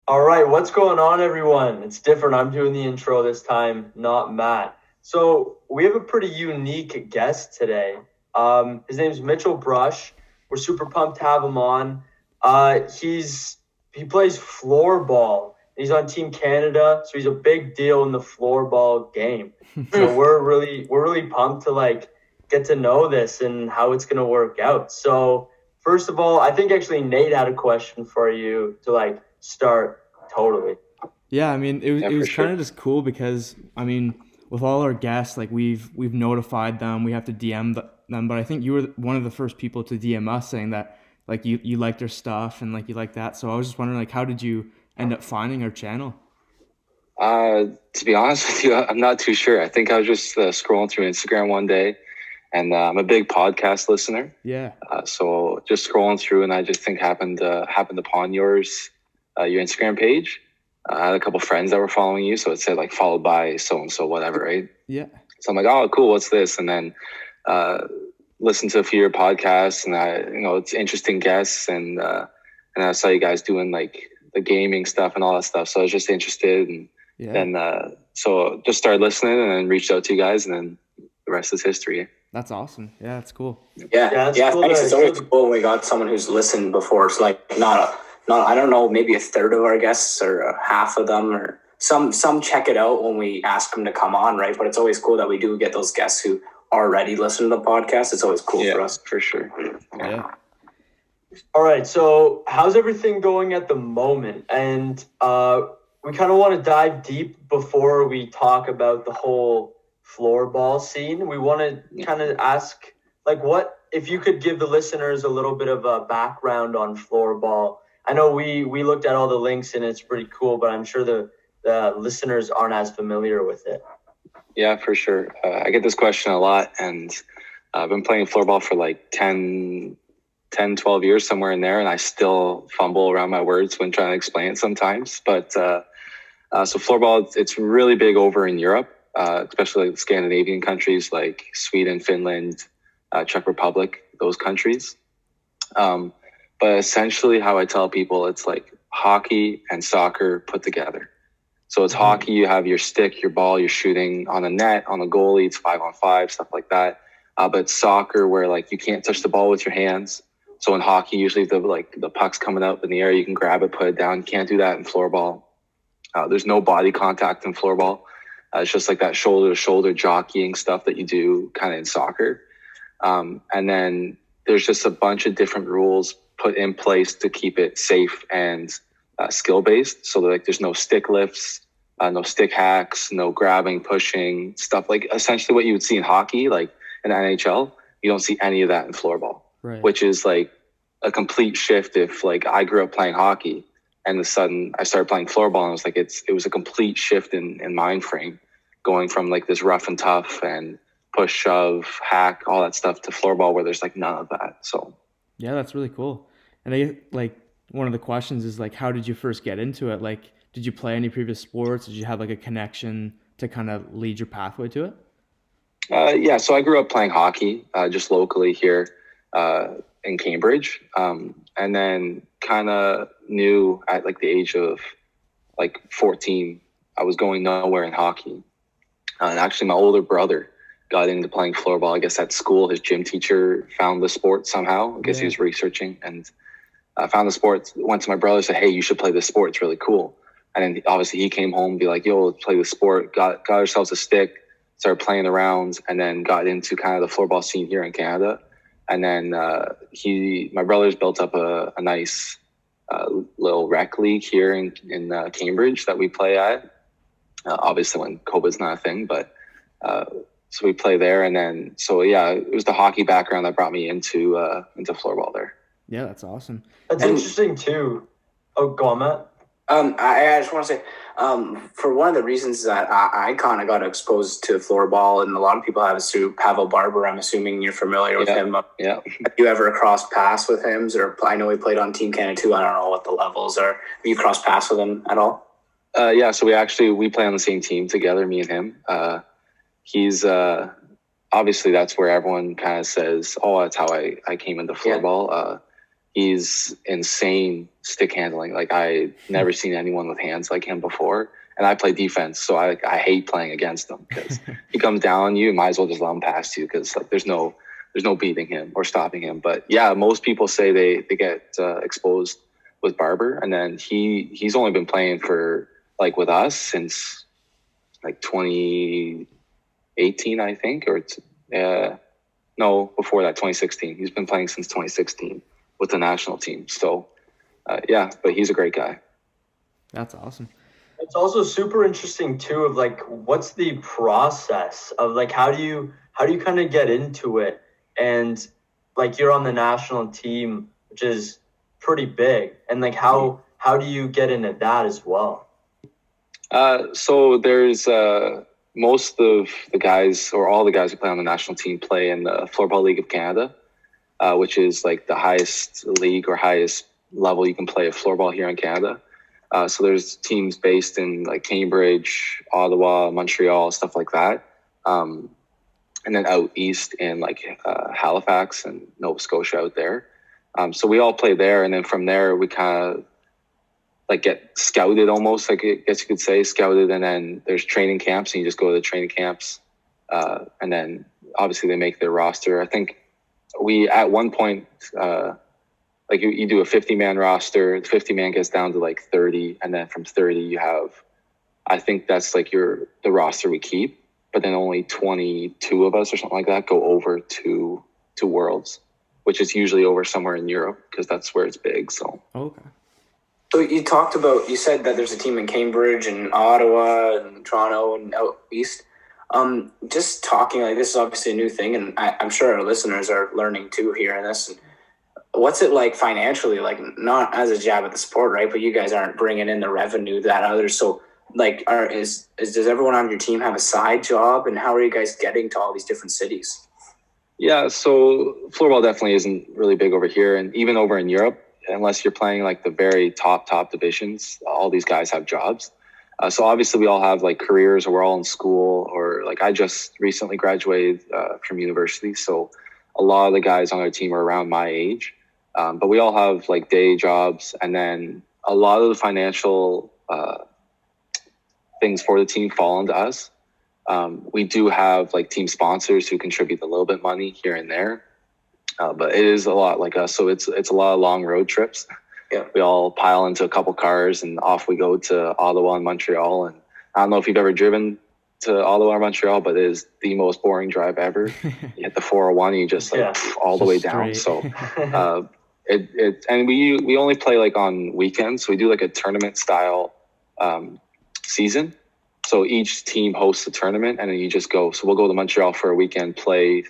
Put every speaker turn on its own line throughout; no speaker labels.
All right, what's going on, everyone? It's different. I'm doing the intro this time, not Matt. So we have a pretty unique guest today. His name's Mitchell Brush. We're super pumped to have him on. He plays floorball. He's on Team Canada, so he's a big deal in the floorball game. So we're really pumped to get to know this and how it's gonna work out. So first of all, I think actually Nate had a question for you to start. Totally.
Yeah, I mean, it was
sure.
kind of just cool because I mean, with all our guests, like we've notified them, we have to them, but I think you were one of the first people to DM us saying that like you liked their stuff and like you like that. So I was just wondering, like, how did you end up finding our channel?
To be honest with you, I'm not too sure. I think I was just scrolling through Instagram one day, and I'm a big podcast listener.
Yeah.
So just scrolling through, and I just think happened upon your Instagram page. I had a couple friends that were following you, so it said like followed by so and so, whatever, right?
Yeah.
So I'm like, oh, cool, what's this? And then listened to a few of your podcasts, and it's interesting guests, and I saw you guys doing like the gaming stuff and all that stuff. So I was just interested, and then so just started listening, and then reached out to you guys, and then the rest is history.
That's awesome. Yeah, that's cool.
Yeah, cool.
Thanks. It's always cool when we got someone who's listened before. It's like not I don't know, maybe a third of our guests or half of them, or some check it out when we ask them to come on, right? But it's always cool that we do get those guests who already listen to the podcast. It's always cool for us.
For sure.
Yeah.
All right, so how's everything going at the moment? And we kind of want to dive deep before we talk about the whole floorball scene. We want to kind of ask, what if you could give the listeners a little bit of a background on floorball? I know we looked at all the links and it's pretty cool, but I'm sure the listeners aren't as familiar with it.
Yeah, for sure. I get this question a lot, and I've been playing floorball for like 10, 12 years, somewhere in there, and I still fumble around my words when trying to explain it sometimes. But so floorball, it's really big over in Europe, especially like Scandinavian countries like Sweden, Finland, Czech Republic, those countries. But essentially how I tell people, it's like hockey and soccer put together. So it's hockey, you have your stick, your ball, you're shooting on a net, on a goalie, it's 5-on-5, stuff like that. But it's soccer where like you can't touch the ball with your hands. So in hockey, usually the puck's coming out in the air, you can grab it, put it down. You can't do that in floorball. There's no body contact in floorball. It's just like that shoulder to shoulder jockeying stuff that you do kind of in soccer. And then there's just a bunch of different rules put in place to keep it safe and skill based. So like there's no stick lifts, no stick hacks, no grabbing, pushing, stuff like essentially what you would see in hockey, like in the NHL. You don't see any of that in floorball,
Right.
which is like a complete shift. If like I grew up playing hockey and the sudden I started playing floorball, and it was like it was a complete shift in mind frame, going from like this rough and tough and push, shove, hack, all that stuff to floorball where there's like none of that. So
Yeah, that's really cool. And I like one of the questions is like, how did you first get into it? Like, did you play any previous sports? Did you have like a connection to kind of lead your pathway to it?
Yeah, so I grew up playing hockey just locally here in Cambridge, and then kind of knew at like the age of like 14, I was going nowhere in hockey. And actually, my older brother got into playing floorball. I guess at school, his gym teacher found the sport somehow. I guess he was researching and found the sport. Went to my brother, said, "Hey, you should play this sport. It's really cool." And then obviously he came home and be like, "Yo, let's play this sport." Got ourselves a stick, started playing around, and then got into kind of the floorball scene here in Canada. And then my brother's built up a nice little rec league here in Cambridge that we play at. Obviously, when COVID's not a thing, but so we play there. And then so yeah, it was the hockey background that brought me into floorball there.
Yeah, that's awesome.
That's interesting too. Oh, go on, Matt.
I just want to say, for one of the reasons that I kind of got exposed to floorball, and a lot of people have, is through Pavel Barber. I'm assuming you're familiar with him.
Yeah.
Have you ever crossed paths with him? Or I know he played on Team Canada too. I don't know what the levels are. Have you crossed paths with him at all?
Yeah, so we play on the same team together, me and him. He's obviously that's where everyone kind of says, "Oh, that's how I came into floorball." he's insane stick handling. Like I never seen anyone with hands like him before. And I play defense, so I hate playing against him because he comes down on you, you might as well just let him past you because like there's no beating him or stopping him. But yeah, most people say they get exposed with Barber, and then he's only been playing for like with us since like 2018, I think, or no, before that, 2016. He's been playing since 2016 with the national team. So yeah, but he's a great guy.
That's awesome.
It's also super interesting too of like what's the process of like how do you kind of get into it, and like you're on the national team, which is pretty big, and like how do you get into that as well?
So there's most of the guys or all the guys who play on the national team play in the Floorball League of Canada, which is like the highest league or highest level you can play of floorball here in Canada. So there's teams based in like Cambridge, Ottawa, Montreal, stuff like that. And then out east in like Halifax and Nova Scotia out there. So we all play there. And then from there, we kind of like get scouted almost, like I guess you could say, scouted. And then there's training camps and you just go to the training camps. And then obviously they make their roster. I think we at one point, like you do a 50-man roster, the 50-man gets down to like 30, and then from 30 you have, I think that's like the roster we keep, but then only 22 of us or something like that go over to Worlds, which is usually over somewhere in Europe because that's where it's big. So
Okay.
So you said that there's a team in Cambridge and Ottawa and Toronto and out east. Just talking, like this is obviously a new thing, and I'm sure our listeners are learning too hearing this. What's it like financially? Like, not as a jab at the sport, right? But you guys aren't bringing in the revenue that others. So, like, does everyone on your team have a side job? And how are you guys getting to all these different cities?
yeah, so floorball definitely isn't really big over here, and even over in Europe, unless you're playing like the very top divisions, all these guys have jobs. So obviously we all have like careers, or we're all in school, or like I just recently graduated from university, so a lot of the guys on our team are around my age. But we all have like day jobs, and then a lot of the financial things for the team fall onto us. We do have like team sponsors who contribute a little bit money here and there, but it is a lot like us. So it's a lot of long road trips.
Yeah.
We all pile into a couple cars and off we go to Ottawa and Montreal. And I don't know if you've ever driven to Ottawa or Montreal, but it is the most boring drive ever. You hit the 401 and you just like all the way down. So and we only play like on weekends. So we do like a tournament style season. So each team hosts a tournament, and then you just go. So we'll go to Montreal for a weekend, play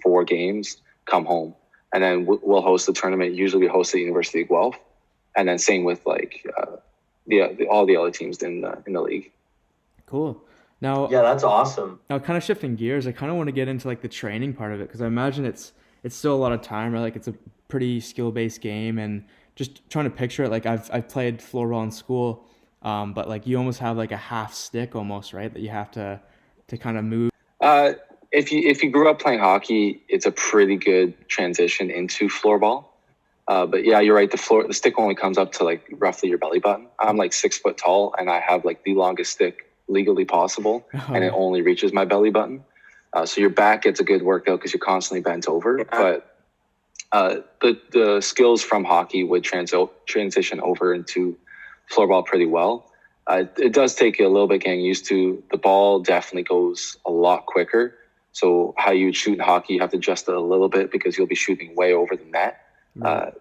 4 games, come home, and then we'll host the tournament. Usually we host at University of Guelph, and then same with like all the other teams in the league.
Cool. Now,
Yeah, that's awesome.
Now, kind of shifting gears, I kind of want to get into like the training part of it, because I imagine it's still a lot of time, right? Like it's a pretty skill-based game, and just trying to picture it. Like I've played floorball in school, but like you almost have like a half stick almost, right? That you have to kind of move.
If you grew up playing hockey, it's a pretty good transition into floorball. But yeah, you're right. The stick only comes up to like roughly your belly button. I'm like 6 foot tall, and I have like the longest stick legally possible, and it only reaches my belly button. So your back gets a good workout because you're constantly bent over. Yeah. But the skills from hockey would transition over into floorball pretty well. It does take you a little bit getting used to. The ball definitely goes a lot quicker. So how you would shoot in hockey, you have to adjust it a little bit because you'll be shooting way over the net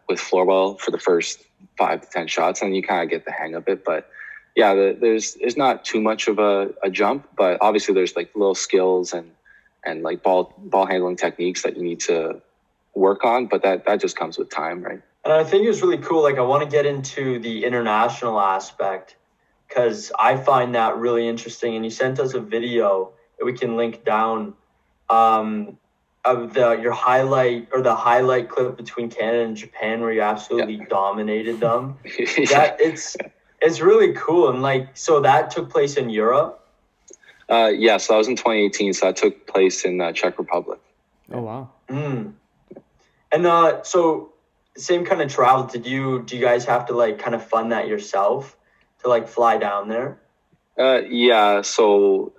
with floorball for the first 5 to 10 shots, and you kind of get the hang of it. But yeah, there's not too much of a jump, but obviously there's like little skills and like ball handling techniques that you need to work on, but that just comes with time, right?
And I think it was really cool. Like I want to get into the international aspect because I find that really interesting. And you sent us a video that we can link down of your highlight clip between Canada and Japan where you absolutely dominated them.
Yeah.
It's really cool. And like, so that took place in Europe?
Yeah, so that was in 2018. So that took place in Czech Republic.
Oh, wow.
And so same kind of travel. Do you guys have to like kind of fund that yourself to like fly down there?
Yeah, so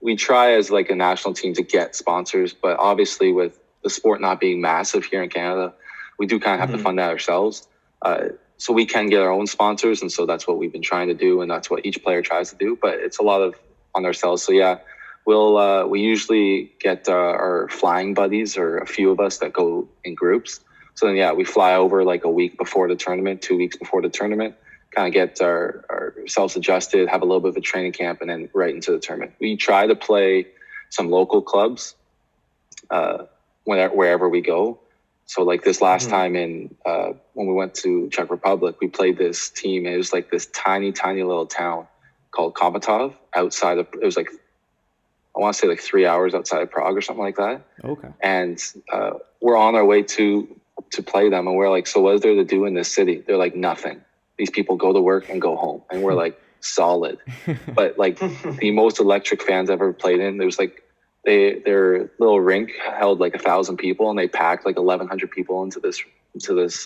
we try as like a national team to get sponsors, but obviously with the sport not being massive here in Canada, we do kind of have to fund that ourselves. So we can get our own sponsors, and so that's what we've been trying to do, and that's what each player tries to do. But it's a lot of on ourselves. So yeah, we usually get our flying buddies or a few of us that go in groups. So then yeah, we fly over like a week before the tournament, 2 weeks before the tournament, kind of get ourselves adjusted, have a little bit of a training camp, and then right into the tournament. We try to play some local clubs wherever we go. So like this last time when we went to Czech Republic, we played this team. It was like this tiny, tiny little town called Komatov outside of, it was like, I want to say like 3 hours outside of Prague or something like that.
Okay.
And we're on our way to play them. And we're like, so what is there to do in this city? They're like, nothing. These people go to work and go home. And we're like, solid. But like the most electric fans I've ever played in, there was like, their little rink held like 1,000 people, and they packed like 1,100 people into this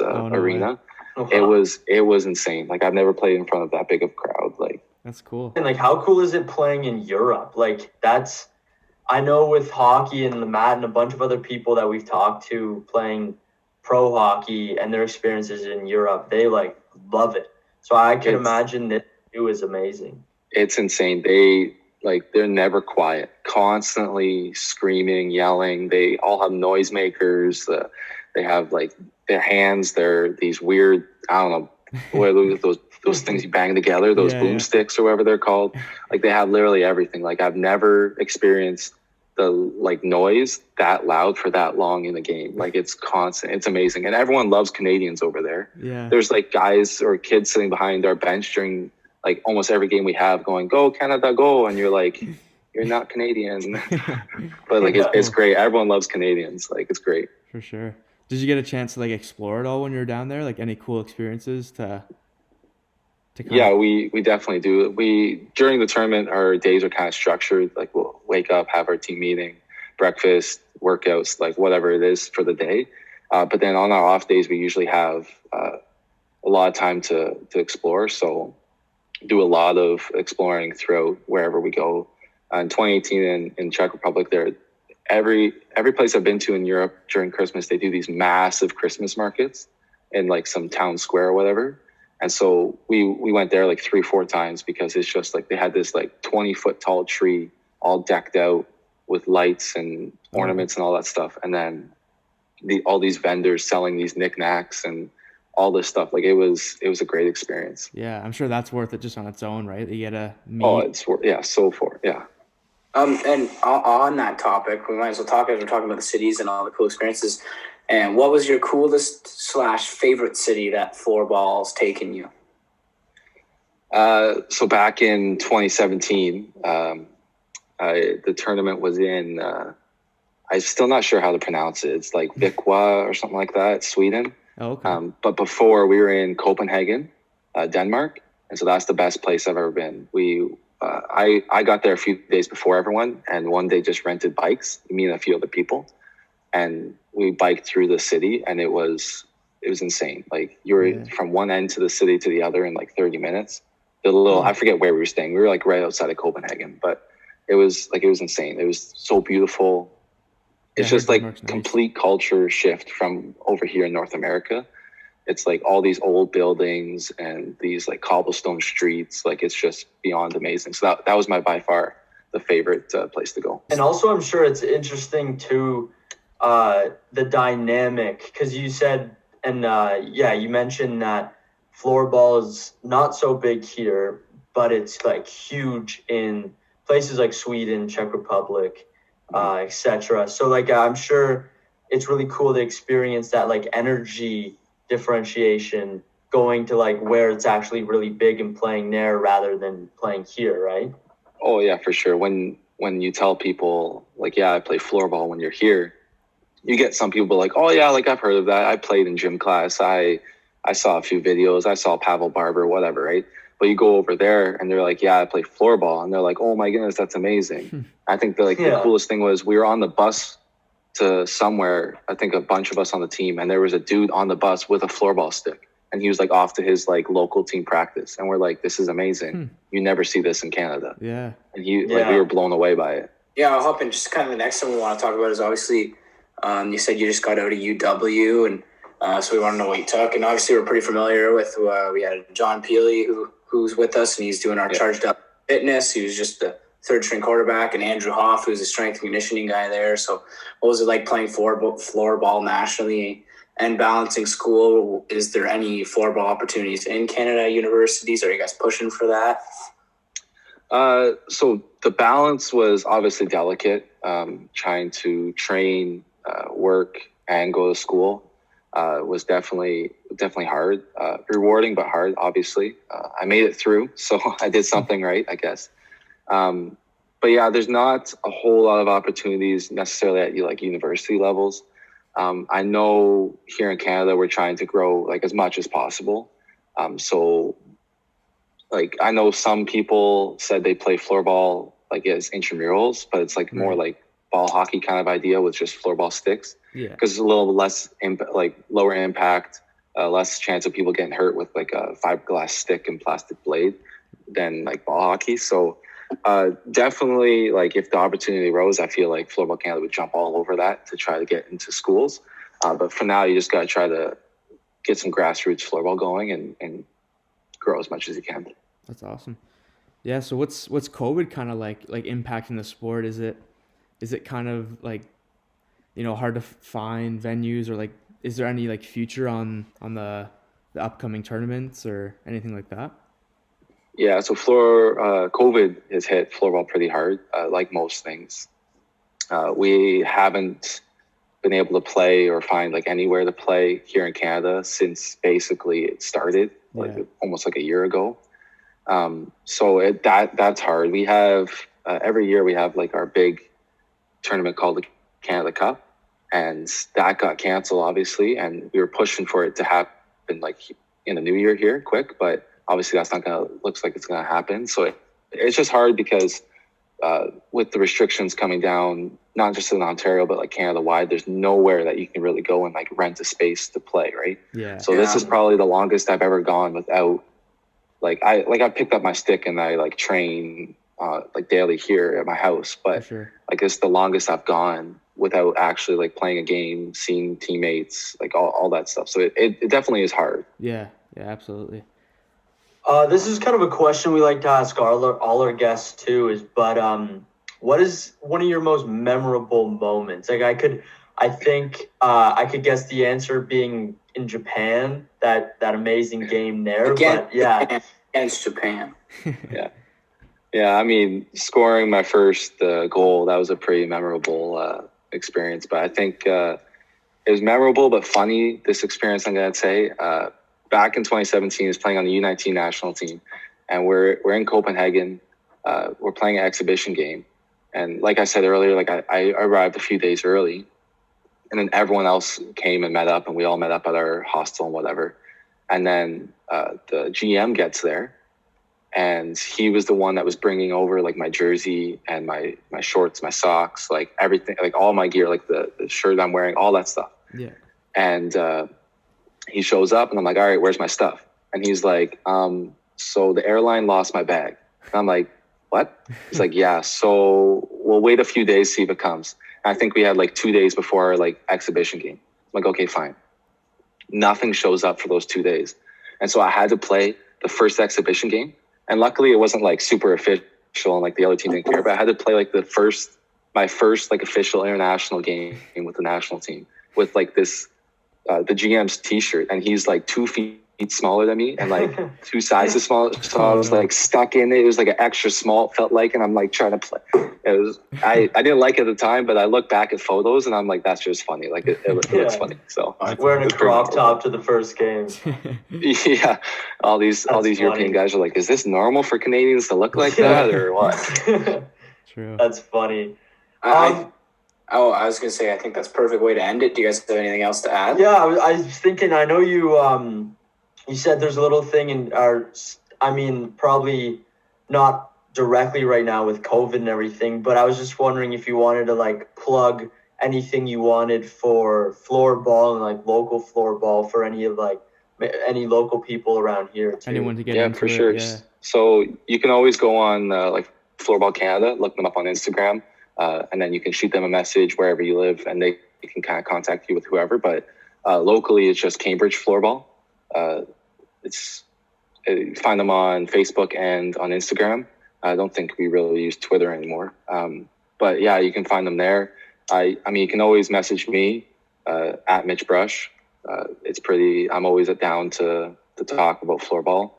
arena.
Oh, wow.
It was insane. Like I've never played in front of that big of a crowd. Like
That's cool.
And like, how cool is it playing in Europe? Like I know with hockey and Matt and a bunch of other people that we've talked to playing pro hockey and their experiences in Europe, they like love it. So I can imagine that it was amazing.
It's insane. They're never quiet, constantly screaming, yelling. They all have noisemakers. They have like their hands. They're these weird, I don't know, what are those things you bang together, those boomsticks or whatever they're called. Like they have literally everything. Like I've never experienced the like noise that loud for that long in a game. Like it's constant. It's amazing. And everyone loves Canadians over there.
Yeah.
There's like guys or kids sitting behind our bench during like almost every game we have going, go Canada, go. And you're like, you're not Canadian. But like, it's great. Everyone loves Canadians. Like it's great.
For sure. Did you get a chance to like explore it all when you were down there? Like any cool experiences to
Yeah, we definitely do. During the tournament, our days are kind of structured. Like we'll wake up, have our team meeting, breakfast, workouts, like whatever it is for the day. But then on our off days, we usually have a lot of time to explore. So do a lot of exploring throughout wherever we go. In 2018 in Czech Republic, every place I've been to in Europe during Christmas, they do these massive Christmas markets in like some town square or whatever. And so we went there like 3-4 times because it's just like they had this like 20-foot tall tree all decked out with lights and ornaments and all that stuff. And then all these vendors selling these knickknacks and all this stuff. Like it was a great experience.
Yeah, I'm sure that's worth it just on its own, right? You get to meet.
Oh, it's so for yeah.
And on that topic, we might as well talk as we're talking about the cities and all the cool experiences. And what was your coolest / favorite city that floorball's taken you?
So back in 2017, the tournament was in. I'm still not sure how to pronounce it. It's like Vikwa or something like that, Sweden.
Oh, okay.
But before we were in Copenhagen, Denmark, and so that's the best place I've ever been. I got there a few days before everyone, and one day just rented bikes, me and a few other people, and we biked through the city, and it was insane. Like you were from one end to the city to the other in like 30 minutes. I forget where we were staying. We were like right outside of Copenhagen, but it was insane. It was so beautiful. It's just like complete culture shift from over here in North America. It's like all these old buildings and these like cobblestone streets. Like it's just beyond amazing. So that was by far the favorite place to go.
And also, I'm sure it's interesting too, the dynamic, because you said, and you mentioned that floorball is not so big here, but it's like huge in places like Sweden, Czech Republic, etc. So like I'm sure it's really cool to experience that like energy differentiation going to like where it's actually really big and playing there rather than playing here, right?
Oh yeah, for sure. When you tell people like, yeah, I play floorball when you're here, you get some people like, oh yeah, like I've heard of that. I played in gym class. I saw a few videos. I saw Pavel Barber, whatever, right? But you go over there and they're like, yeah, I play floorball. And they're like, oh my goodness, that's amazing. I think the coolest thing was we were on the bus to somewhere, I think a bunch of us on the team, and there was a dude on the bus with a floorball stick. And he was like off to his like local team practice. And we're like, this is amazing. You never see this in Canada.
Yeah.
And we were blown away by it.
Yeah, I'll hop in. Just kind of the next thing we want to talk about is obviously, you said you just got out of UW, and so we want to know what you took. And obviously, we're pretty familiar with. We had John Peely who's with us, and he's doing our charged up fitness. He was just the third string quarterback, and Andrew Hoff, who's a strength and conditioning guy there. So, what was it like playing floorball nationally and balancing school? Is there any floorball opportunities in Canada universities? Are you guys pushing for that?
So the balance was obviously delicate. Trying to train, work, and go to school was definitely hard. Rewarding, but hard, obviously. I made it through, so I did something right, I guess. But yeah, there's not a whole lot of opportunities necessarily at like university levels. I know here in Canada, we're trying to grow like as much as possible. So like, I know some people said they play floorball like as intramurals, but it's like more like ball hockey kind of idea with just floorball sticks.
Yeah.
Because it's a little less, lower impact, less chance of people getting hurt with like a fiberglass stick and plastic blade than like ball hockey. So definitely, like if the opportunity arose, I feel like Floorball Canada would jump all over that to try to get into schools. But for now, you just got to try to get some grassroots floorball going and grow as much as you can.
That's awesome. Yeah. So what's COVID kind of like impacting the sport? Is it kind of like, hard to find venues, or like, is there any like future on the upcoming tournaments or anything like that?
Yeah, so COVID has hit floorball pretty hard, like most things. We haven't been able to play or find like anywhere to play here in Canada since basically it started, almost like a year ago. So that's hard. We have every year we have like our big tournament called the Canada Cup, and that got canceled obviously, and we were pushing for it to happen like in the new year here quick, but obviously that's not looks like it's gonna happen. So it's just hard because with the restrictions coming down, not just in Ontario but like Canada wide, there's nowhere that you can really go and like rent a space to play, right?
Yeah.
So this is probably the longest I've ever gone without I picked up my stick and I like train like daily here at my house, but
sure.
Like it's the longest I've gone without actually like playing a game, seeing teammates, like all that stuff. So it definitely is hard.
Yeah, absolutely.
This is kind of a question we like to ask all our guests too, what is one of your most memorable moments? Like I think I could guess the answer being in Japan, that amazing game there.
Again,
but yeah.
Against Japan.
Yeah. I mean, scoring my first goal, that was a pretty memorable experience. But I think it was memorable but funny, this experience, I'm going to say. Back in 2017, I was playing on the U19 national team, and we're in Copenhagen. We're playing an exhibition game, and like I said earlier, like I arrived a few days early, and then everyone else came and met up, and we all met up at our hostel and whatever. And then the GM gets there, and he was the one that was bringing over like my jersey and my shorts, my socks, like everything, like all my gear, like the shirt I'm wearing, all that stuff.
Yeah.
And he shows up, and I'm like, all right, where's my stuff? And he's like, so the airline lost my bag. And I'm like, what? He's like, yeah, so we'll wait a few days, see if it comes. And I think we had like 2 days before our like exhibition game. I'm like, okay, fine. Nothing shows up for those 2 days. And so I had to play the first exhibition game. And luckily it wasn't like super official and like the other team didn't care, but I had to play like my first like official international game with the national team with like this, the GM's t-shirt, and he's like 2 feet smaller than me and like 2 sizes smaller. So I was like stuck in it. It was like an extra small, it felt like, and I'm like trying to play. It was, I didn't like it at the time, but I look back at photos and I'm like, that's just funny. Like it looks funny. So
wearing a crop top to the first game.
Yeah. All these European guys are like, is this normal for Canadians to look like that or what?
True.
That's funny.
I was going to say, I think that's a perfect way to end it. Do you guys have anything else to add?
Yeah, I was thinking, I know you said there's a little thing probably not directly right now with COVID and everything, but I was just wondering if you wanted to like plug anything you wanted for floorball and like local floorball for any of like any local people around here too.
Anyone to get
Yeah,
into
for
it,
sure.
yeah.
So you can always go on like Floorball Canada, look them up on Instagram, and then you can shoot them a message wherever you live, and they can kind of contact you with whoever. But locally, it's just Cambridge Floorball. Find them on Facebook and on Instagram. I don't think we really use Twitter anymore. But yeah, you can find them there. I mean, you can always message me at Mytch Brush. I'm always down to talk about floorball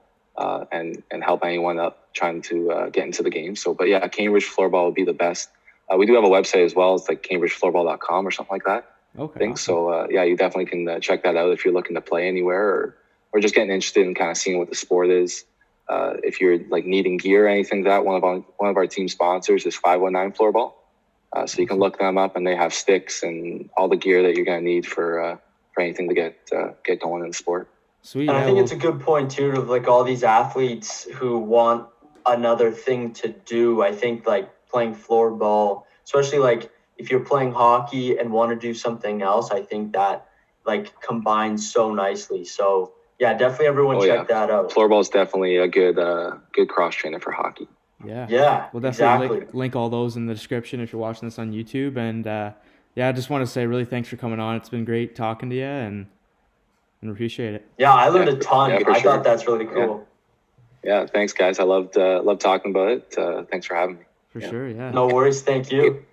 and help anyone up trying to get into the game. So, but yeah, Cambridge Floorball would be the best. We do have a website as well. It's like cambridgefloorball.com or something like that.
Okay.
I think so. Yeah, you definitely can check that out if you're looking to play anywhere or just getting interested in kind of seeing what the sport is. If you're like needing gear or anything like that, one of our team sponsors is 519 Floorball. So you can look them up, and they have sticks and all the gear that you're going to need for anything to get going in the sport.
Sweet.
And I think it's a good point too of like all these athletes who want another thing to do. I think like playing floorball, especially like if you're playing hockey and want to do something else, I think that like combines so nicely. So yeah, definitely everyone check that out.
Floorball is definitely a good cross trainer for hockey.
Yeah.
Yeah,
We'll definitely
exactly.
link all those in the description if you're watching this on YouTube. And yeah, I just want to say really thanks for coming on. It's been great talking to you and appreciate it.
Yeah, I learned a ton.
Yeah, for
I
sure.
thought that's really cool.
Yeah, thanks guys. I loved talking about it. Thanks for having me.
For sure, yeah.
No worries. Thank you.